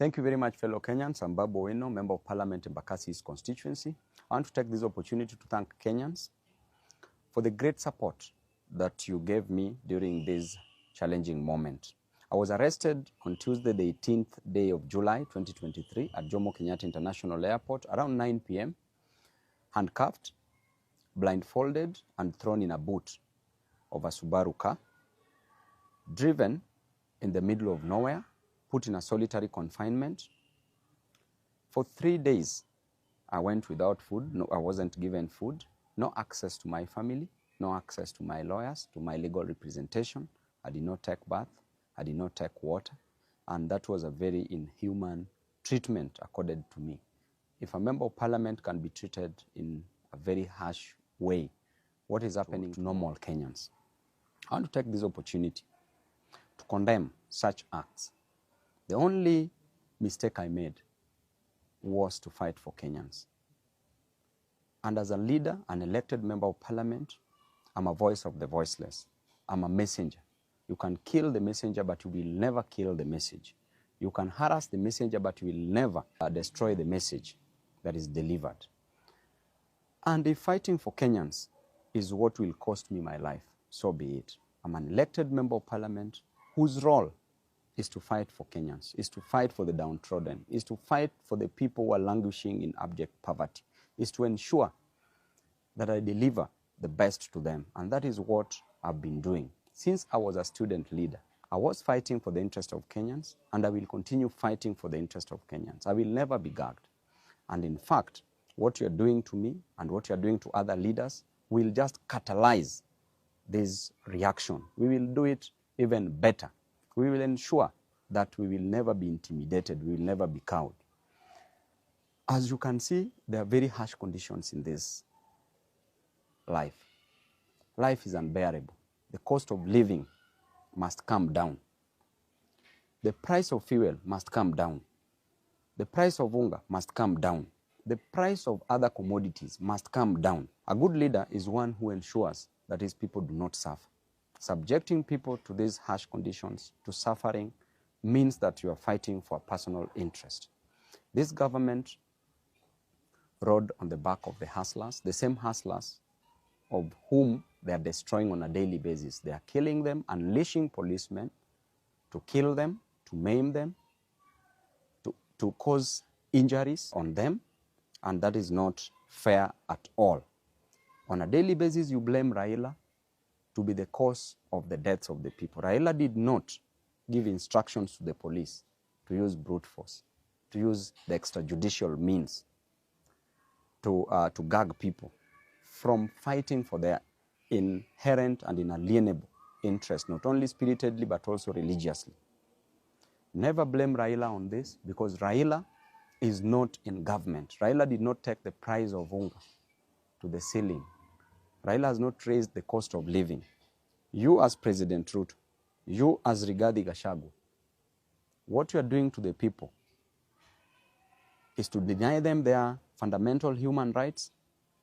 Thank you very much, fellow Kenyans. I'm Babu, Member of Parliament in Bakasi's constituency. I want to take this opportunity to thank Kenyans for the great support that you gave me during this challenging moment. I was arrested on Tuesday, the 18th day of July, 2023 at Jomo Kenyatta International Airport around 9 p.m., handcuffed, blindfolded, and thrown in a boot of a Subaru car, driven in the middle of nowhere, put in a solitary confinement. For 3 days, I went without food. No, I wasn't given food, no access to my family, no access to my lawyers, to my legal representation. I did not take bath, I did not take water, and that was a very inhuman treatment accorded to me. If a member of parliament can be treated in a very harsh way, what is happening to normal Kenyans? I want to take this opportunity to condemn such acts. The only mistake I made was to fight for Kenyans. And as a leader, an elected member of parliament, I'm a voice of the voiceless. I'm a messenger. You can kill the messenger, but you will never kill the message. You can harass the messenger, but you will never destroy the message that is delivered. And if fighting for Kenyans is what will cost me my life, so be it. I'm an elected member of parliament whose role is to fight for Kenyans, is to fight for the downtrodden, is to fight for the people who are languishing in abject poverty, is to ensure that I deliver the best to them. And that is what I've been doing. Since I was a student leader, I was fighting for the interest of Kenyans, and I will continue fighting for the interest of Kenyans. I will never be gagged. And in fact, what you're doing to me and what you're doing to other leaders will just catalyze this reaction. We will do it even better. We will ensure that we will never be intimidated, we will never be cowed. As you can see, there are very harsh conditions in this life. Life is unbearable. The cost of living must come down. The price of fuel must come down. The price of hunger must come down. The price of other commodities must come down. A good leader is one who ensures that his people do not suffer. Subjecting people to these harsh conditions, to suffering, means that you are fighting for a personal interest. This government rode on the back of the hustlers, the same hustlers of whom they are destroying on a daily basis. They are killing them, unleashing policemen to kill them, to maim them, to cause injuries on them, and that is not fair at all. On a daily basis, you blame Raila to be the cause of the deaths of the people. Raila did not give instructions to the police to use brute force, to use the extrajudicial means to gag people from fighting for their inherent and inalienable interest, not only spiritedly but also religiously. Never blame Raila on this, because Raila is not in government. Raila did not take the price of hunger to the ceiling. Raila has not raised the cost of living. You as President Ruto, you as Rigathi Gachagua, what you are doing to the people is to deny them their fundamental human rights.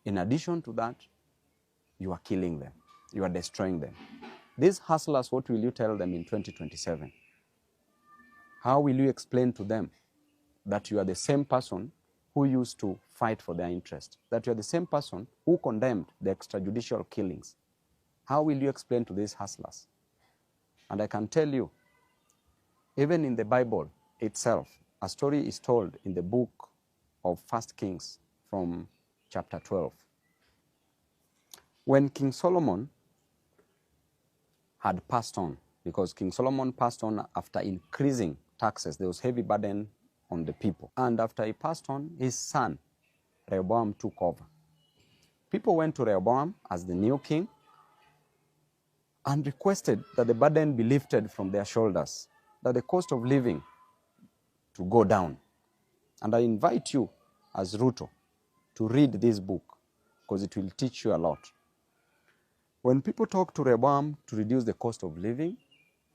In addition to that, you are killing them. You are destroying them. These hustlers, what will you tell them in 2027? How will you explain to them that you are the same person who used to fight for their interest, that you are the same person who condemned the extrajudicial killings? How will you explain to these hustlers? And I can tell you, even in the Bible itself, a story is told in the book of 1 Kings from chapter 12. When King Solomon had passed on, because King Solomon passed on after increasing taxes, there was heavy burden on the people. And after he passed on, his son, Rehoboam, took over. People went to Rehoboam as the new king and requested that the burden be lifted from their shoulders, that the cost of living to go down. And I invite you as Ruto to read this book, because it will teach you a lot. When people talked to Rehoboam to reduce the cost of living,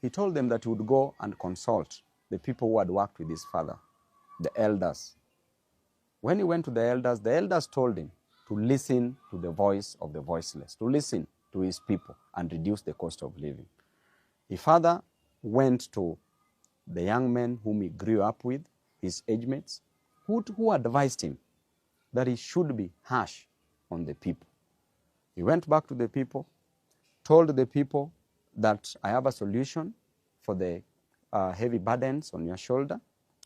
he told them that he would go and consult the people who had worked with his father, the elders. When he went to the elders told him to listen to the voice of the voiceless, to listen to his people and reduce the cost of living. His father went to the young men whom he grew up with. his age mates, who advised him that he should be harsh on the people. He went back to the people, told the people that I have a solution for the heavy burdens on your shoulder,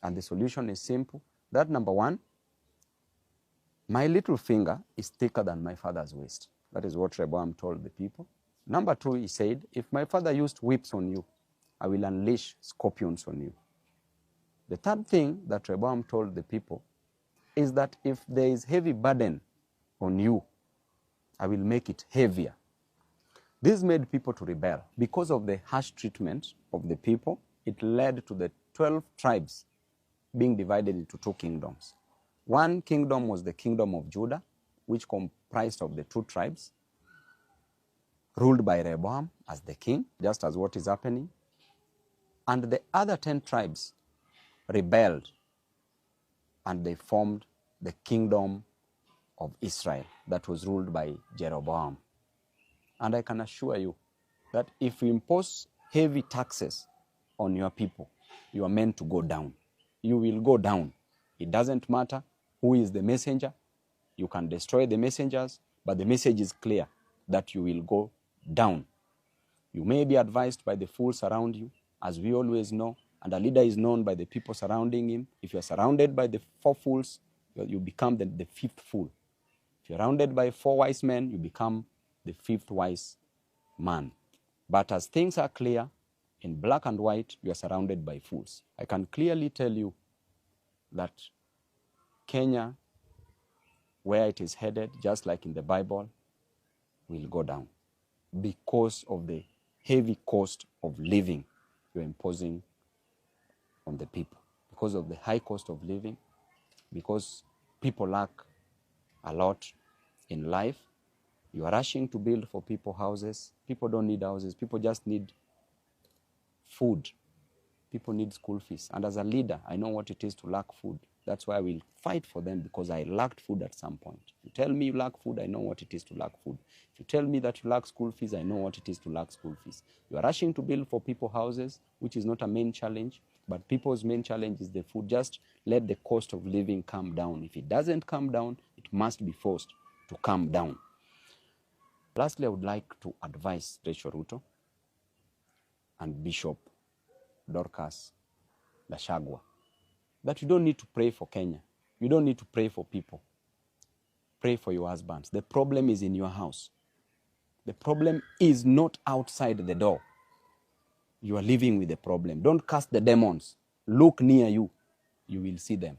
and the solution is simple. That number one, my little finger is thicker than my father's waist. That is what Rehoboam told the people. Number two, he said, if my father used whips on you, I will unleash scorpions on you. The third thing that Rehoboam told the people is that if there is heavy burden on you, I will make it heavier. This made people to rebel. Because of the harsh treatment of the people, it led to the 12 tribes being divided into two kingdoms. One kingdom was the kingdom of Judah, which comprised of the two tribes, ruled by Rehoboam as the king, just as what is happening. And the other 10 tribes rebelled, and they formed the kingdom of Israel that was ruled by Jeroboam. And I can assure you that if you impose heavy taxes on your people, you are meant to go down. You will go down. It doesn't matter who is the messenger. You can destroy the messengers, but the message is clear that you will go down. You may be advised by the fools around you, as we always know, and a leader is known by the people surrounding him. If you are surrounded by the 4 fools, you become the 5th fool. If you're surrounded by 4 wise men, you become the 5th wise man. But as things are clear, in black and white, you are surrounded by fools. I can clearly tell you that Kenya, where it is headed, just like in the Bible, will go down because of the heavy cost of living you're imposing on the people. Because of the high cost of living, because people lack a lot in life, you are rushing to build for people houses. People don't need houses. People just need food. People need school fees. And as a leader, I know what it is to lack food. That's why I will fight for them, because I lacked food at some point. If you tell me you lack food, I know what it is to lack food. If you tell me that you lack school fees, I know what it is to lack school fees. You are rushing to build for people houses, which is not a main challenge, but people's main challenge is the food. Just let the cost of living come down. If it doesn't come down, it must be forced to come down. Lastly, I would like to advise Rachel Ruto and Bishop Dorcas Gachagua that you don't need to pray for Kenya. You don't need to pray for people. Pray for your husbands. The problem is in your house. The problem is not outside the door. You are living with the problem. Don't cast the demons. Look near you. You will see them.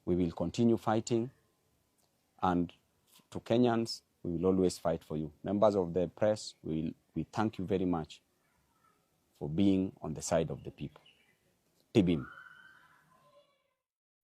We will continue fighting, and to Kenyans, we will always fight for you. Members of the press, we thank you very much for being on the side of the people. Tibim.